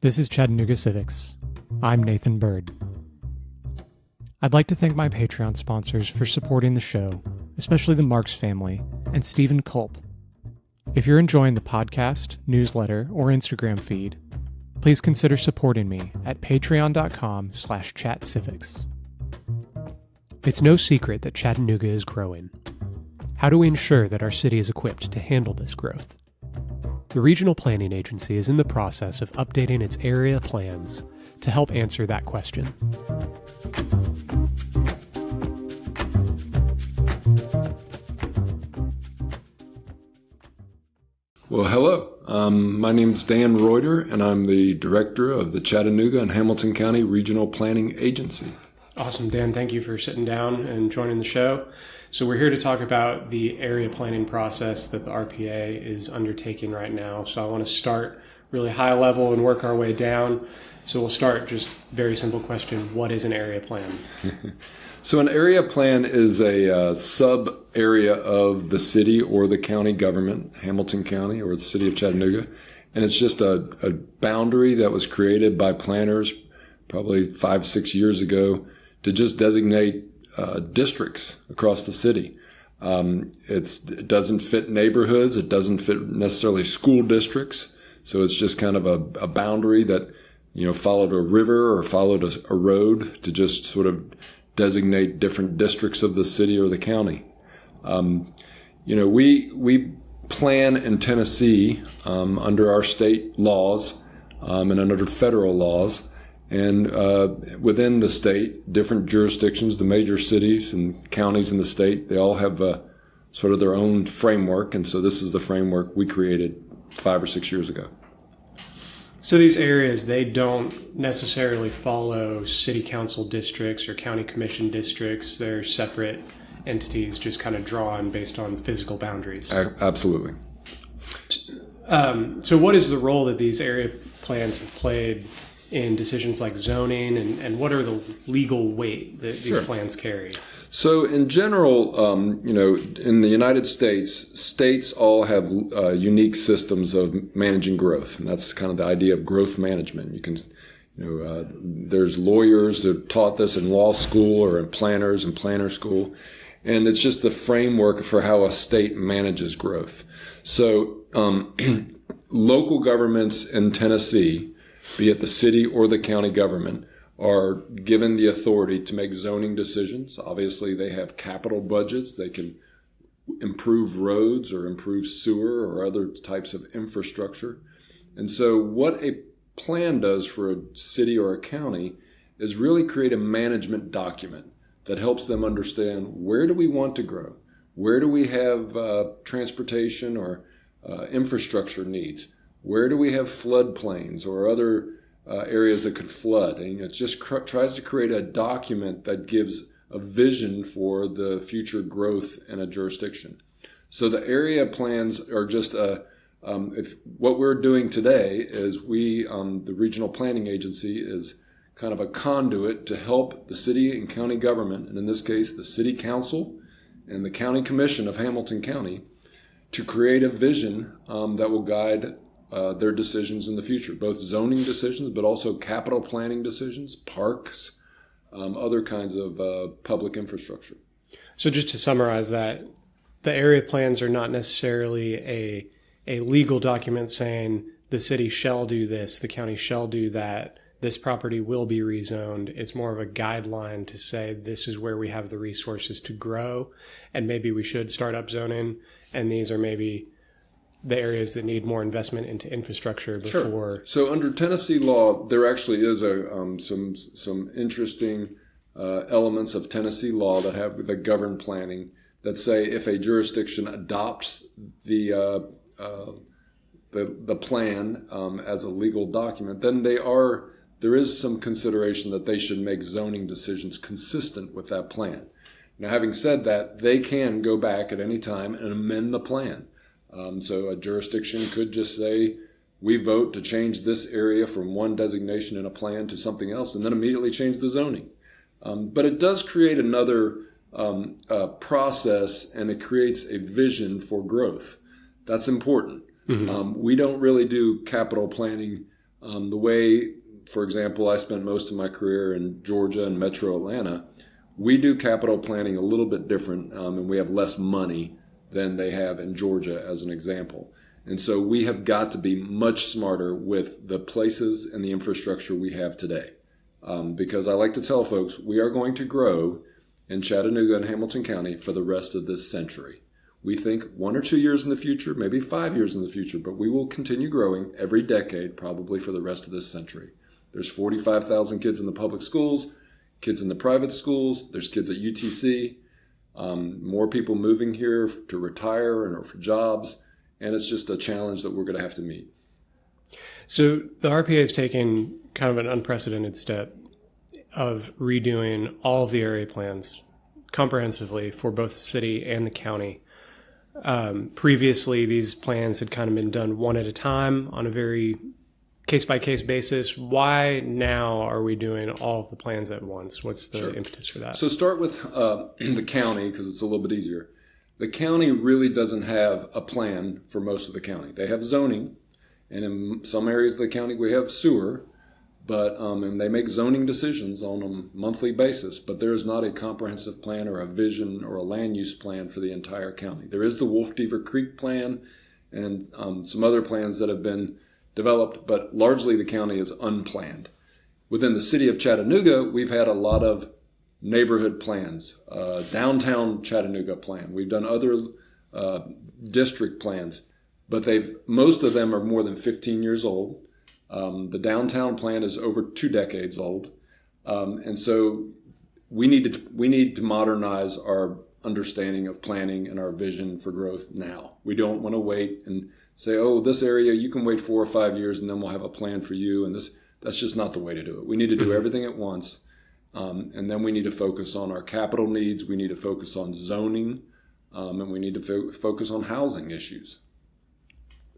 This is Chattanooga Civics. I'm Nathan Bird. I'd like to thank my Patreon sponsors for supporting the show, especially the Marks family and Stephen Culp. If you're enjoying the podcast, newsletter, or Instagram feed, please consider supporting me at patreon.com/chatcivics. It's no secret that Chattanooga is growing. How do we ensure that our city is equipped to handle this growth? The Regional Planning Agency is in the process of updating its area plans to help answer that question. Well, hello. My name is Dan Reuter, and I'm the director of the Chattanooga and Hamilton County Regional Planning Agency. Awesome, Dan. Thank you for sitting down and joining the show. So we're here to talk about the area planning process that the RPA is undertaking right now. So I want to start really high level and work our way down. So we'll start just very simple question. What is an area plan? So an area plan is a sub-area of the city or the county government, Hamilton County or the city of Chattanooga. And it's just a boundary that was created by planners probably 5-6 years ago to just designate districts across the city. It doesn't fit neighborhoods. It doesn't fit necessarily school districts. So it's just kind of a boundary that, followed a river or followed a road to just sort of designate different districts of the city or the county. We plan in Tennessee under our state laws and under federal laws. And within the state, different jurisdictions, the major cities and counties in the state, they all have sort of their own framework. And so this is the framework we created 5 or 6 years ago. So these areas, they don't necessarily follow city council districts or county commission districts. They're separate entities just kind of drawn based on physical boundaries. Absolutely. So what is the role that these area plans have played in decisions like zoning, and what are the legal weight that these plans carry? So in general, in the United States, states all have unique systems of managing growth, and that's kind of the idea of growth management. You can, there's lawyers that taught this in law school or in planners and planner school, and it's just the framework for how a state manages growth. So local governments in Tennessee, be it the city or the county government, are given the authority to make zoning decisions. Obviously, they have capital budgets. They can improve roads or improve sewer or other types of infrastructure. And so what a plan does for a city or a county is really create a management document that helps them understand, where do we want to grow? Where do we have transportation or infrastructure needs? Where do we have floodplains or other areas that could flood? And it just tries to create a document that gives a vision for the future growth in a jurisdiction. So the area plans are just if what we're doing today is the Regional Planning Agency is kind of a conduit to help the city and county government, and in this case, the city council and the county commission of Hamilton County, to create a vision that will guide their decisions in the future, both zoning decisions, but also capital planning decisions, parks, other kinds of public infrastructure. So just to summarize that, the area plans are not necessarily a legal document saying the city shall do this, the county shall do that, this property will be rezoned. It's more of a guideline to say this is where we have the resources to grow, and maybe we should start up zoning, and these are maybe the areas that need more investment into infrastructure before. Sure. So under Tennessee law, there actually is some interesting elements of Tennessee law that govern planning that say if a jurisdiction adopts the plan as a legal document, then there is some consideration that they should make zoning decisions consistent with that plan. Now, having said that, they can go back at any time and amend the plan. So a jurisdiction could just say, we vote to change this area from one designation in a plan to something else, and then immediately change the zoning. But it does create another process, and it creates a vision for growth. That's important. Mm-hmm. We don't really do capital planning The way, for example, I spent most of my career in Georgia and Metro Atlanta, we do capital planning a little bit different, and we have less money than they have in Georgia, as an example. And so we have got to be much smarter with the places and the infrastructure we have today. Because I like to tell folks, we are going to grow in Chattanooga and Hamilton County for the rest of this century. We think 1 or 2 years in the future, maybe 5 years in the future, but we will continue growing every decade, probably for the rest of this century. There's 45,000 kids in the public schools, kids in the private schools, there's kids at UTC, more people moving here to retire and or for jobs, and it's just a challenge that we're going to have to meet. So the RPA has taken kind of an unprecedented step of redoing all of the area plans comprehensively for both the city and the county. Previously, these plans had kind of been done one at a time on a very case-by-case basis. Why now are we doing all of the plans at once? What's the impetus for that? So start with the county, because it's a little bit easier. The county really doesn't have a plan for most of the county. They have zoning, and in some areas of the county we have sewer, but and they make zoning decisions on a monthly basis, but there is not a comprehensive plan or a vision or a land use plan for the entire county. There is the Wolf Beaver Creek plan and some other plans that have been developed, but largely the county is unplanned. Within the city of Chattanooga, we've had a lot of neighborhood plans, downtown Chattanooga plan. We've done other district plans, but most of them are more than 15 years old. The downtown plan is over 2 decades old, and so we need to modernize our understanding of planning and our vision for growth now. We don't want to wait and say, oh, this area you can wait 4 or 5 years and then we'll have a plan for you. And that's just not the way to do it. We need to do everything at once, and then we need to focus on our capital needs. We need to focus on zoning, and we need to focus on housing issues.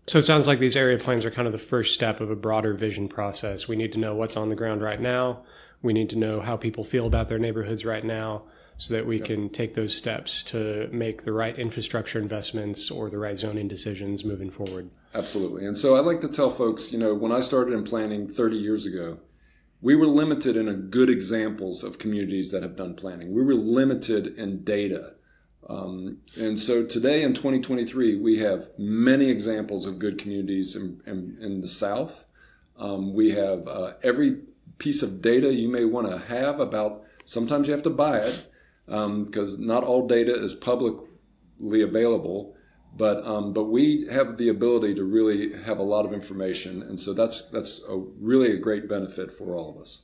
So it sounds like these area plans are kind of the first step of a broader vision process. We need to know what's on the ground right now. We need to know how people feel about their neighborhoods right now so that we can take those steps to make the right infrastructure investments or the right zoning decisions moving forward. Absolutely. And so I like to tell folks, when I started in planning 30 years ago, we were limited in good examples of communities that have done planning. We were limited in data. And so today in 2023, we have many examples of good communities in the South. We have every piece of data you may want to have about, sometimes you have to buy it because not all data is publicly available, but we have the ability to really have a lot of information. And so that's really a great benefit for all of us.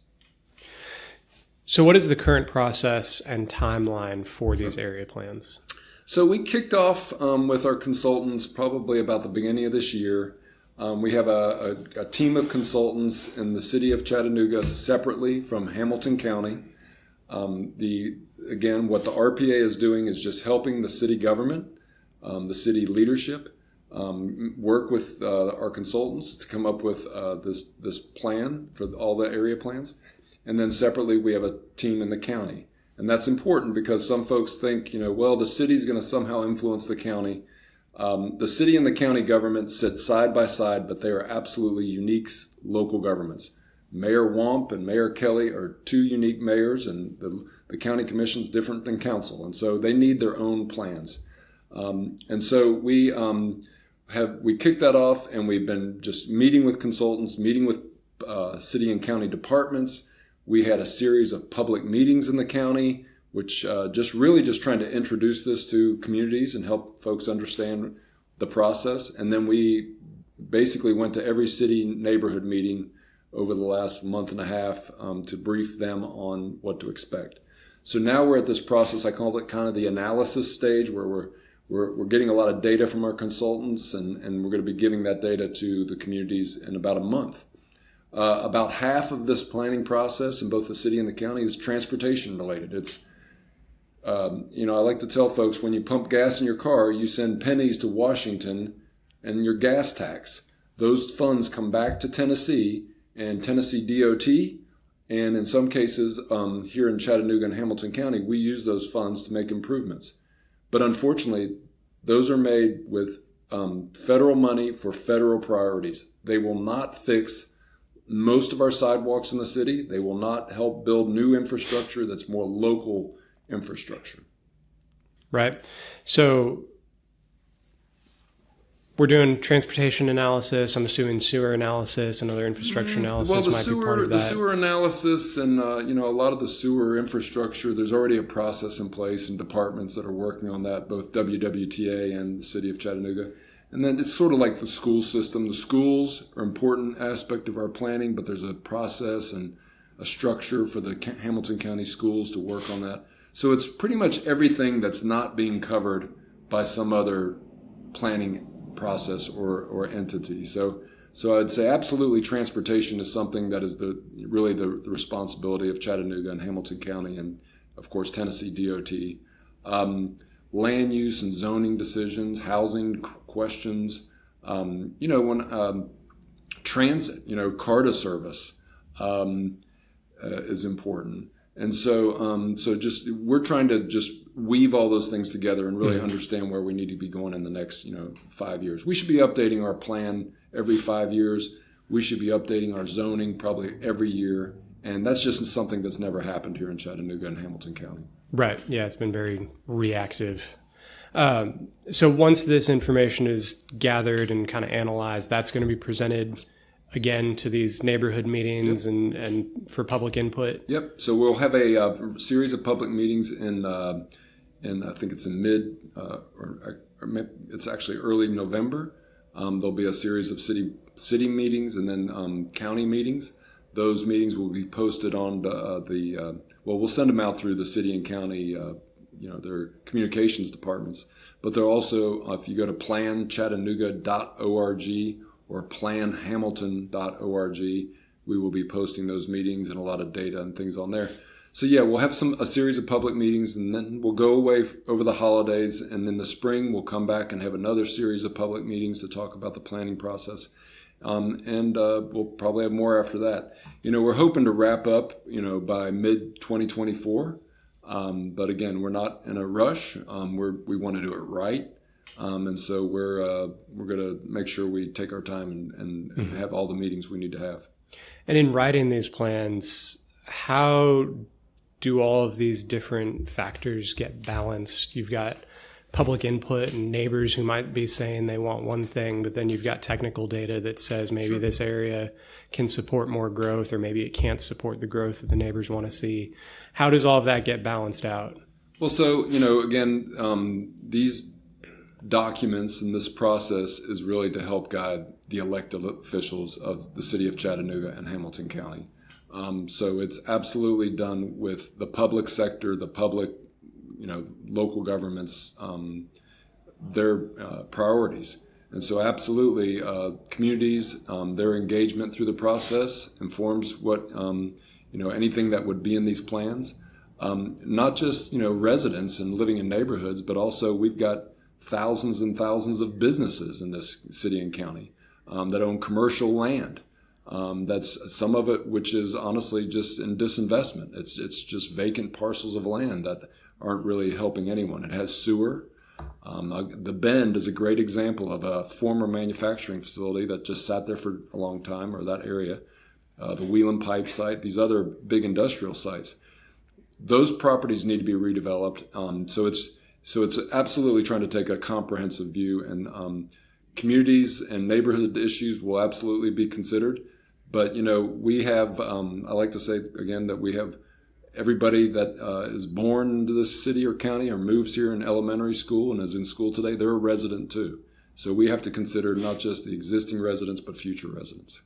So what is the current process and timeline for these area plans? So we kicked off with our consultants probably about the beginning of this year. We have a team of consultants in the city of Chattanooga separately from Hamilton County. Again, what the RPA is doing is just helping the city government, the city leadership, work with our consultants to come up with this plan for all the area plans. And then separately, we have a team in the county. And that's important because some folks think, well, the city's going to somehow influence the county. The city and the county government sit side by side, but they are absolutely unique local governments. Mayor Wamp and Mayor Kelly are 2 unique mayors, and the county commission's different than council. And so they need their own plans. And so we kicked that off, and we've been just meeting with consultants, meeting with city and county departments. We had a series of public meetings in the county, which just trying to introduce this to communities and help folks understand the process. And then we basically went to every city neighborhood meeting over the last month and a half to brief them on what to expect. So now we're at this process, I call it kind of the analysis stage, where we're getting a lot of data from our consultants, and we're going to be giving that data to the communities in about a month. About half of this planning process in both the city and the county is transportation related. It's, I like to tell folks, when you pump gas in your car, you send pennies to Washington and your gas tax. Those funds come back to Tennessee and Tennessee DOT. And in some cases, here in Chattanooga and Hamilton County, we use those funds to make improvements. But unfortunately, those are made with federal money for federal priorities. They will not fix most of our sidewalks in the city. They will not help build new infrastructure that's more local infrastructure. Right. So we're doing transportation analysis. I'm assuming sewer analysis and other infrastructure analysis might be part of that. The sewer analysis and a lot of the sewer infrastructure, there's already a process in place and departments that are working on that, both WWTA and the city of Chattanooga. And then it's sort of like the school system. The schools are an important aspect of our planning, but there's a process and a structure for the Hamilton County schools to work on that. So it's pretty much everything that's not being covered by some other planning process or entity. So I'd say absolutely transportation is something that is really the responsibility of Chattanooga and Hamilton County and, of course, Tennessee DOT. Land use and zoning decisions, housing questions, when transit, CARTA service is important. And so we're trying to just weave all those things together and really understand where we need to be going in the next, 5 years. We should be updating our plan every 5 years. We should be updating our zoning probably every year. And that's just something that's never happened here in Chattanooga and Hamilton County. Right. Yeah, it's been very reactive. So once this information is gathered and kind of analyzed, that's going to be presented again to these neighborhood meetings and for public input. Yep. So we'll have a series of public meetings in I think it's in it's actually early November. There'll be a series of city meetings and then county meetings. Those meetings will be posted on we'll send them out through the city and county, their communications departments. But they're also, if you go to planchattanooga.org or planhamilton.org, we will be posting those meetings and a lot of data and things on there. So yeah, we'll have a series of public meetings, and then we'll go away over the holidays, and in the spring we'll come back and have another series of public meetings to talk about the planning process. And we'll probably have more after that. We're hoping to wrap up, by mid-2024. But again, we're not in a rush. We want to do it right. And so we're going to make sure we take our time and have all the meetings we need to have. And in writing these plans, how do all of these different factors get balanced? You've got public input and neighbors who might be saying they want one thing, but then you've got technical data that says maybe this area can support more growth, or maybe it can't support the growth that the neighbors want to see. How does all of that get balanced out? Well, so, again, these documents and this process is really to help guide the elected officials of the city of Chattanooga and Hamilton County. So it's absolutely done with the public sector, the public, local governments, their priorities. And so absolutely, communities, their engagement through the process informs what, anything that would be in these plans. Not just, residents and living in neighborhoods, but also we've got thousands and thousands of businesses in this city and county that own commercial land. That's some of it, which is honestly just in disinvestment. It's just vacant parcels of land that aren't really helping anyone. It has sewer. The Bend is a great example of a former manufacturing facility that just sat there for a long time, or that area. The Wheelan Pipe site, these other big industrial sites. Those properties need to be redeveloped. So it's absolutely trying to take a comprehensive view, and communities and neighborhood issues will absolutely be considered. But, we have, I like to say, again, that we have everybody that is born into this city or county or moves here in elementary school and is in school today, they're a resident too. So we have to consider not just the existing residents, but future residents.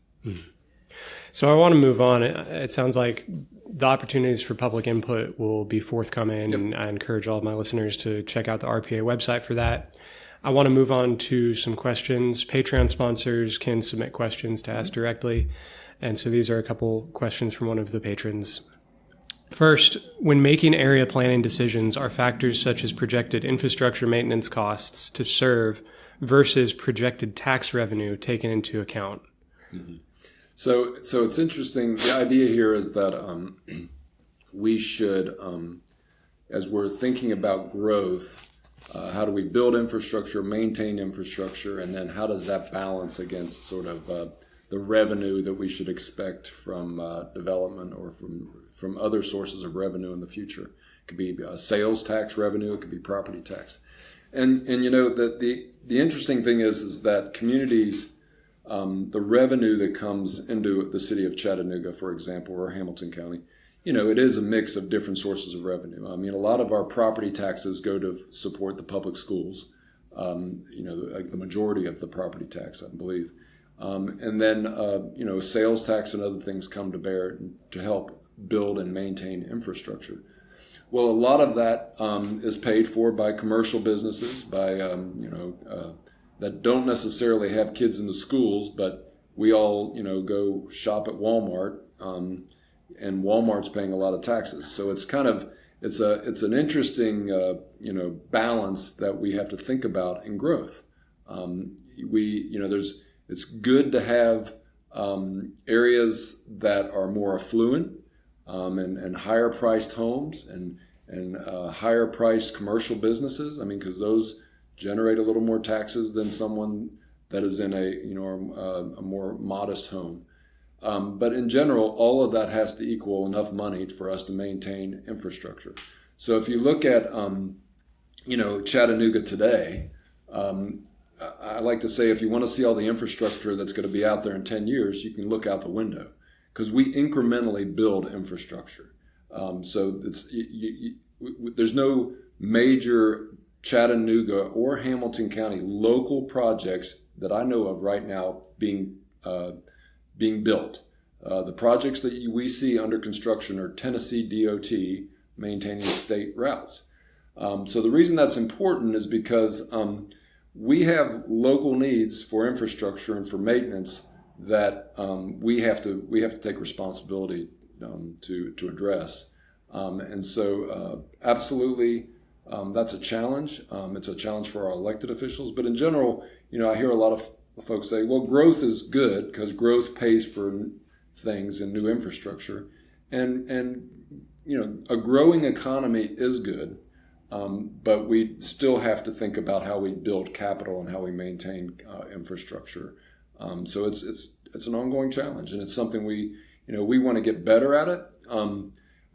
So I want to move on. It sounds like the opportunities for public input will be forthcoming, and I encourage all of my listeners to check out the RPA website for that. I want to move on to some questions. Patreon sponsors can submit questions to ask directly. And so these are a couple questions from one of the patrons. First, when making area planning decisions, are factors such as projected infrastructure maintenance costs to serve versus projected tax revenue taken into account? Mm-hmm. So it's interesting. The idea here is that we should, as we're thinking about growth, how do we build infrastructure, maintain infrastructure, and then how does that balance against sort of the the revenue that we should expect from development or from other sources of revenue in the future. It could be sales tax revenue. It could be property tax. And the interesting thing is that communities, the revenue that comes into the city of Chattanooga, for example, or Hamilton County, it is a mix of different sources of revenue. I mean, a lot of our property taxes go to support the public schools. Like the majority of the property tax, I believe. And then, sales tax and other things come to bear to help build and maintain infrastructure. Well, a lot of that is paid for by commercial businesses, by, that don't necessarily have kids in the schools, but we all, go shop at Walmart, and Walmart's paying a lot of taxes. So it's kind of, it's an interesting, balance that we have to think about in growth. It's good to have areas that are more affluent and higher priced homes and higher priced commercial businesses. I mean, because those generate a little more taxes than someone that is in a more modest home. But in general, all of that has to equal enough money for us to maintain infrastructure. So if you look at, Chattanooga today, I like to say if you want to see all the infrastructure that's going to be out there in 10 years, you can look out the window because we incrementally build infrastructure. So there's no major Chattanooga or Hamilton County local projects that I know of right now being built. The projects that we see under construction are Tennessee DOT maintaining state routes. So the reason that's important is because we have local needs for infrastructure and for maintenance that we have to take responsibility to address. And so absolutely, that's a challenge. It's a challenge for our elected officials. But in general, I hear a lot of folks say, well, growth is good because growth pays for things and new infrastructure. And a growing economy is good. But we still have to think about how we build capital and how we maintain infrastructure. So it's an ongoing challenge, and it's something we want to get better at it.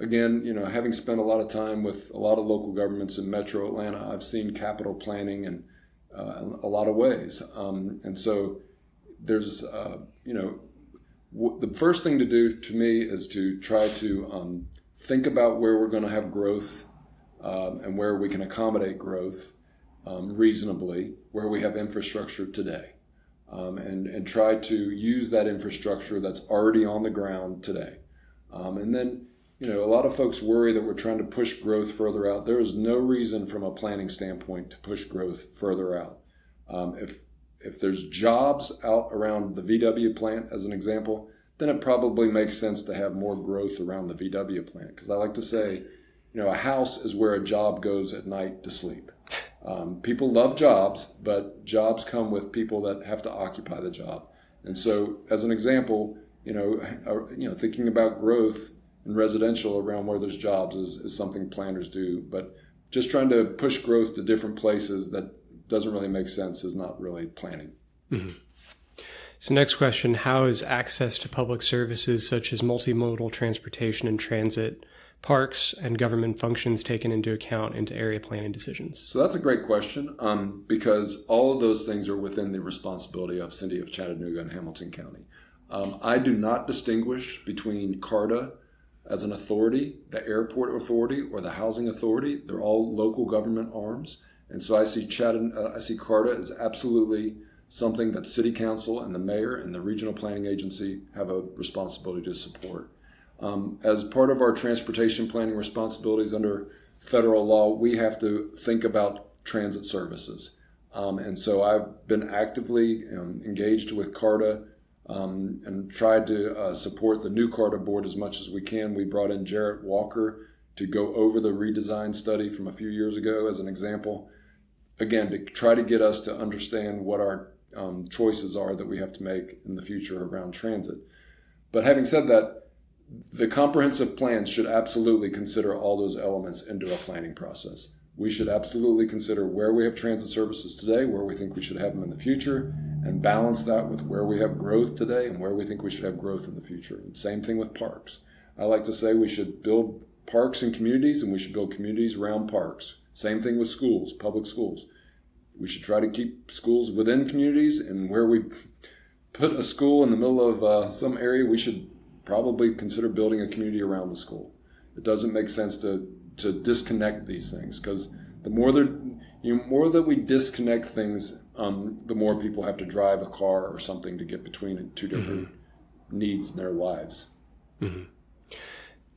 Again, having spent a lot of time with a lot of local governments in Metro Atlanta, I've seen capital planning in a lot of ways. And so there's, the first thing to do to me is to try to think about where we're going to have growth. And where we can accommodate growth reasonably, where we have infrastructure today, and try to use that infrastructure that's already on the ground today. And then, a lot of folks worry that we're trying to push growth further out. There is no reason from a planning standpoint to push growth further out. If there's jobs out around the VW plant, as an example, then it probably makes sense to have more growth around the VW plant. Because I like to say, a house is where a job goes at night to sleep. People love jobs, but jobs come with people that have to occupy the job. And so, as an example, thinking about growth in residential around where there's jobs is something planners do. But just trying to push growth to different places that doesn't really make sense is not really planning. Mm-hmm. So next question, how is access to public services such as multimodal transportation and transit, parks, and government functions taken into account into area planning decisions? So that's a great question because all of those things are within the responsibility of City of Chattanooga and Hamilton County. I do not distinguish between CARTA as an authority, the airport authority, or the housing authority. They're all local government arms. And so I see CARTA as absolutely something that City Council and the mayor and the regional planning agency have a responsibility to support. As part of our transportation planning responsibilities under federal law, we have to think about transit services. And so I've been actively engaged with CARTA and tried to support the new CARTA board as much as we can. We brought in Jarrett Walker to go over the redesign study from a few years ago as an example, again, to try to get us to understand what our choices are that we have to make in the future around transit. But having said that, the comprehensive plan should absolutely consider all those elements into a planning process. We should absolutely consider where we have transit services today, where we think we should have them in the future, and balance that with where we have growth today and where we think we should have growth in the future. And same thing with parks. I like to say we should build parks and communities, and we should build communities around parks. Same thing with schools, public schools. We should try to keep schools within communities, and where we put a school in the middle of some area, we should probably consider building a community around the school. It doesn't make sense to disconnect these things, because the more that we disconnect things, the more people have to drive a car or something to get between two different needs in their lives. Mm-hmm.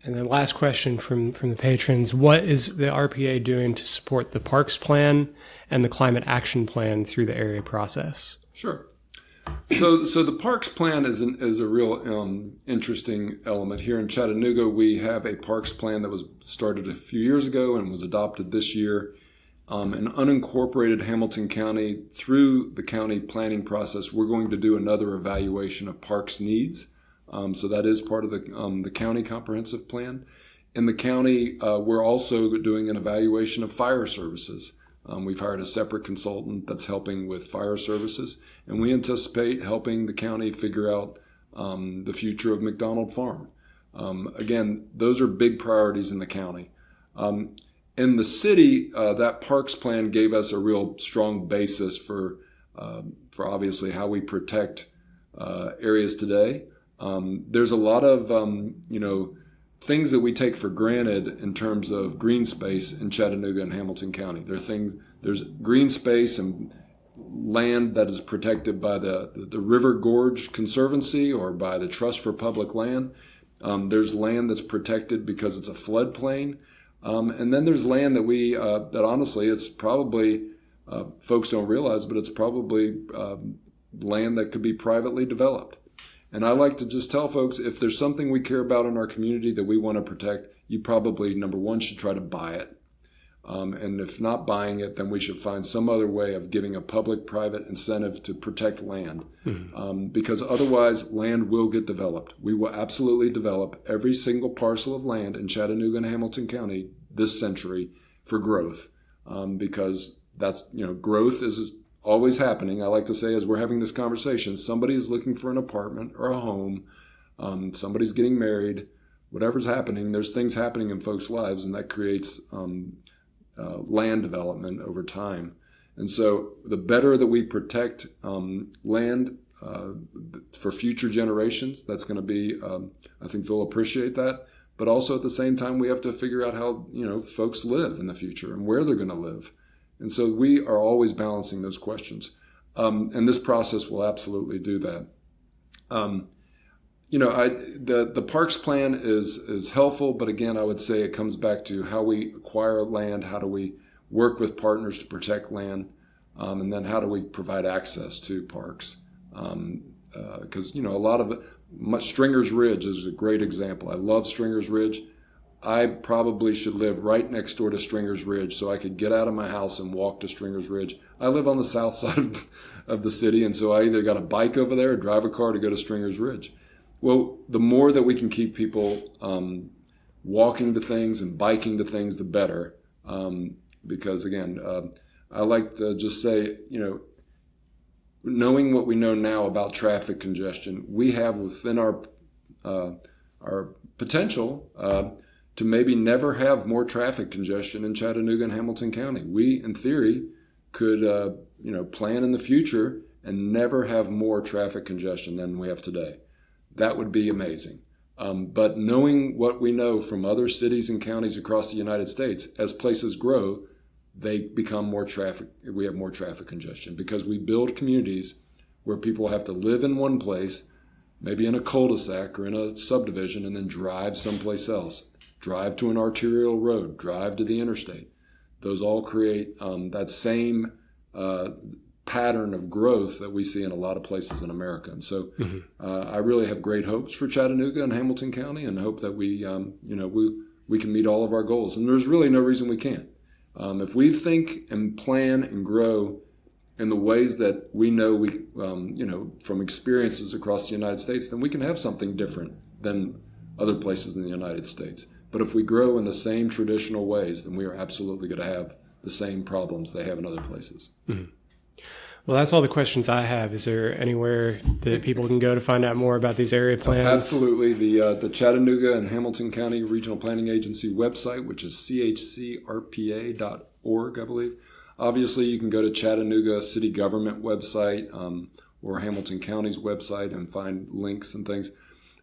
And then last question from the patrons: what is the RPA doing to support the Parks Plan and the Climate Action Plan through the area process? Sure. So the Parks Plan is a real interesting element. Here in Chattanooga, we have a Parks Plan that was started a few years ago and was adopted this year. In unincorporated Hamilton County, through the county planning process, we're going to do another evaluation of parks needs. So that is part of the county comprehensive plan. In the county, we're also doing an evaluation of fire services. We've hired a separate consultant that's helping with fire services, and we anticipate helping the county figure out the future of McDonald Farm. Again, those are big priorities in the county. In the city, that Parks Plan gave us a real strong basis for obviously how we protect areas today. There's a lot of things that we take for granted in terms of green space in Chattanooga and Hamilton County. There's green space and land that is protected by the River Gorge Conservancy or by the Trust for Public Land. There's land that's protected because it's a floodplain. And then there's land that honestly, it's probably, folks don't realize, but it's probably land that could be privately developed. And I like to just tell folks, if there's something we care about in our community that we want to protect, you probably, number one, should try to buy it. And if not buying it, then we should find some other way of giving a public-private incentive to protect land. Mm-hmm. Because otherwise, land will get developed. We will absolutely develop every single parcel of land in Chattanooga and Hamilton County this century for growth. Because that's, growth is always happening. I like to say, as we're having this conversation, somebody is looking for an apartment or a home. Somebody's getting married. Whatever's happening, there's things happening in folks' lives, and that creates land development over time. And so the better that we protect land for future generations, that's going to be, I think they'll appreciate that. But also at the same time, we have to figure out how, folks live in the future and where they're going to live. And so we are always balancing those questions. And this process will absolutely do that. The Parks Plan is helpful, but again, I would say it comes back to how we acquire land, how do we work with partners to protect land, and then how do we provide access to parks. Because, a lot of it, Stringer's Ridge is a great example. I love Stringer's Ridge. I probably should live right next door to Stringer's Ridge so I could get out of my house and walk to Stringer's Ridge. I live on the south side of the city, and so I either got a bike over there or drive a car to go to Stringer's Ridge. Well, the more that we can keep people walking to things and biking to things, the better. Because, again, I like to just say, knowing what we know now about traffic congestion, we have within our potential to maybe never have more traffic congestion in Chattanooga and Hamilton County. We, in theory, could plan in the future and never have more traffic congestion than we have today. That would be amazing. But knowing what we know from other cities and counties across the United States, as places grow, they become more traffic. We have more traffic congestion because we build communities where people have to live in one place, maybe in a cul-de-sac or in a subdivision, and then drive someplace else. Drive to an arterial road, drive to the interstate. Those all create that same pattern of growth that we see in a lot of places in America. And so I really have great hopes for Chattanooga and Hamilton County, and hope that we can meet all of our goals. And there's really no reason we can't. If we think and plan and grow in the ways that we know from experiences across the United States, then we can have something different than other places in the United States. But if we grow in the same traditional ways, then we are absolutely going to have the same problems they have in other places. Mm-hmm. Well, that's all the questions I have. Is there anywhere that people can go to find out more about these area plans? Absolutely. The Chattanooga and Hamilton County Regional Planning Agency website, which is chcrpa.org, I believe. Obviously, you can go to Chattanooga City Government website or Hamilton County's website and find links and things.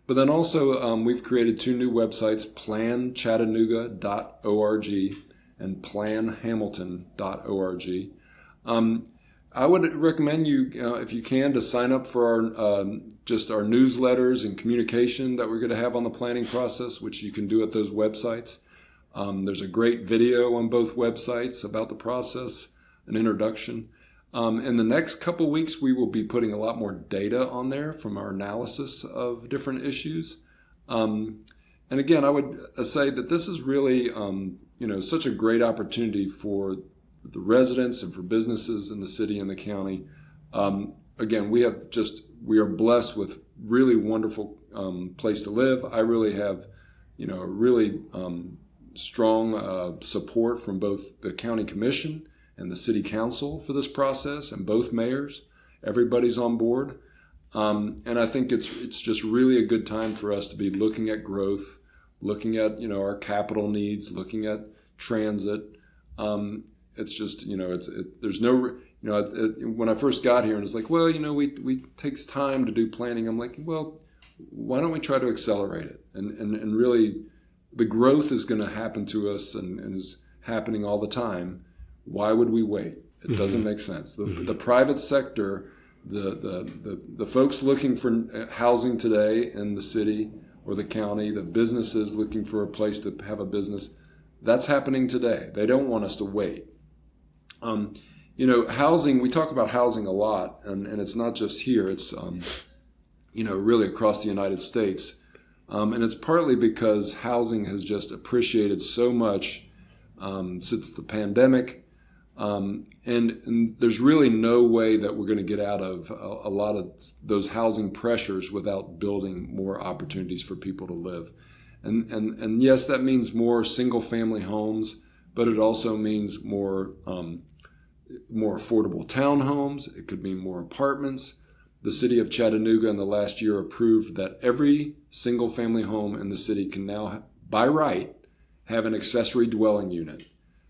But then also, we've created 2 new websites, planchattanooga.org and planhamilton.org. I would recommend you, if you can, to sign up for our newsletters and communication that we're going to have on the planning process, which you can do at those websites. There's a great video on both websites about the process, an introduction. In the next couple weeks, we will be putting a lot more data on there from our analysis of different issues. And again, I would say that this is really, such a great opportunity for the residents and for businesses in the city and the county. Again, we are blessed with really wonderful place to live. I really have, a really strong support from both the county commission and the city council for this process, and both mayors. Everybody's on board. And I think it's just really a good time for us to be looking at growth, looking at, our capital needs, looking at transit. It's just, there's no, when I first got here and it's like, well, we takes time to do planning. I'm like, well, why don't we try to accelerate it? And really the growth is going to happen to us and is happening all the time. Why would we wait? It doesn't make sense. The private sector, the folks looking for housing today in the city or the county, the businesses looking for a place to have a business, that's happening today. They don't want us to wait. Housing, we talk about housing a lot, and it's not just here. It's, really across the United States. And it's partly because housing has just appreciated so much since the pandemic. And there's really no way that we're going to get out of a lot of those housing pressures without building more opportunities for people to live. And yes, that means more single family homes, but it also means more affordable townhomes. It could mean more apartments. The city of Chattanooga in the last year approved that every single family home in the city can now, by right, have an accessory dwelling unit.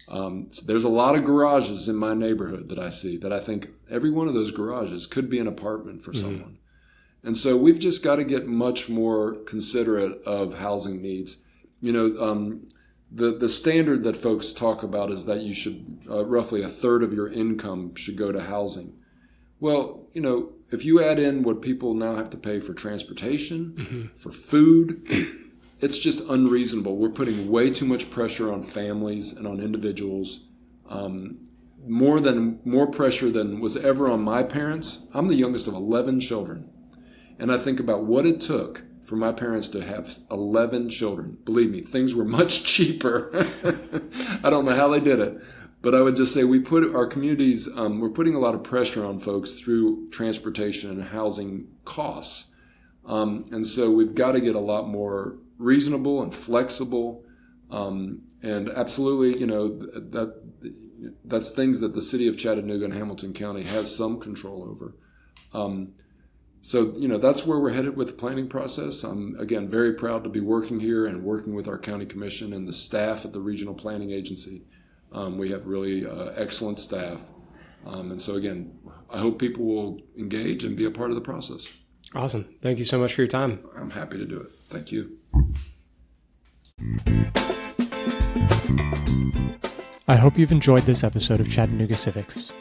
So there's a lot of garages in my neighborhood that I see that I think every one of those garages could be an apartment for someone. And so we've just got to get much more considerate of housing needs. The standard that folks talk about is that you should, roughly a third of your income should go to housing. Well, if you add in what people now have to pay for transportation, for food, it's just unreasonable. We're putting way too much pressure on families and on individuals, more pressure than was ever on my parents. I'm the youngest of 11 children. And I think about what it took for my parents to have 11 children. Believe me, things were much cheaper. I don't know how they did it. But I would just say we put our communities, we're putting a lot of pressure on folks through transportation and housing costs. And so we've got to get a lot more reasonable and flexible. And absolutely, that's things that the city of Chattanooga and Hamilton County has some control over. So, that's where we're headed with the planning process. I'm, again, very proud to be working here and working with our county commission and the staff at the Regional Planning Agency. We have really excellent staff. And so, again, I hope people will engage and be a part of the process. Awesome. Thank you so much for your time. I'm happy to do it. Thank you. I hope you've enjoyed this episode of Chattanooga Civics.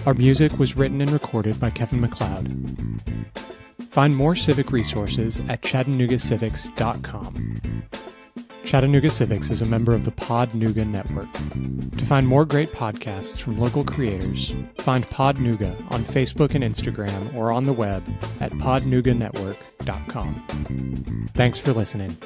Our music was written and recorded by Kevin MacLeod. Find more civic resources at ChattanoogaCivics.com. Chattanooga Civics is a member of the Podnooga Network. To find more great podcasts from local creators, find Podnooga on Facebook and Instagram or on the web at podnooganetwork.com. Thanks for listening.